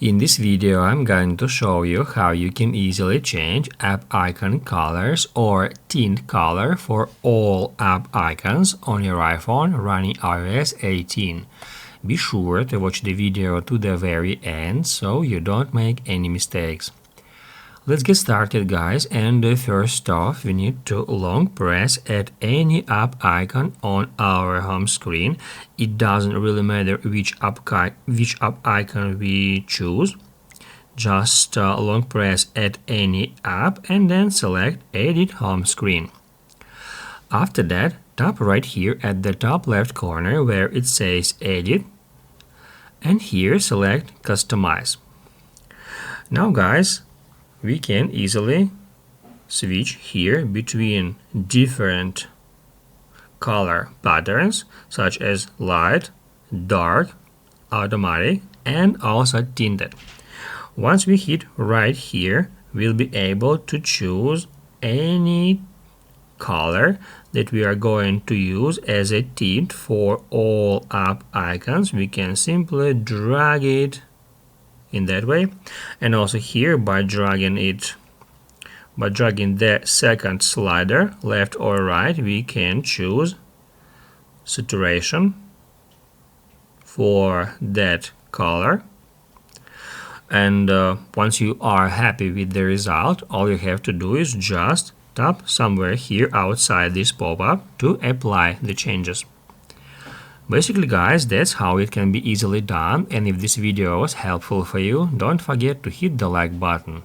In this video, I'm going to show you how you can easily change app icon colors or tint color for all app icons on your iPhone running iOS 18. Be sure to watch the video to the very end so you don't make any mistakes. Let's get started, guys, and first off we need to long press at any app icon on our home screen. It doesn't really matter which app icon we choose. Just long press at any app and then select Edit Home Screen. After that, tap right here at the top left corner where it says Edit, and here select Customize. Now, guys, we can easily switch here between different color patterns such as light, dark, automatic, and also tinted. Once we hit right here, we'll be able to choose any color that we are going to use as a tint for all app icons. We can simply drag it in that way, and also here by dragging the second slider left or right, we can choose saturation for that color. And once you are happy with the result, all you have to do is just tap somewhere here outside this pop-up to apply the changes. Basically, guys, that's how it can be easily done, and if this video was helpful for you, don't forget to hit the like button.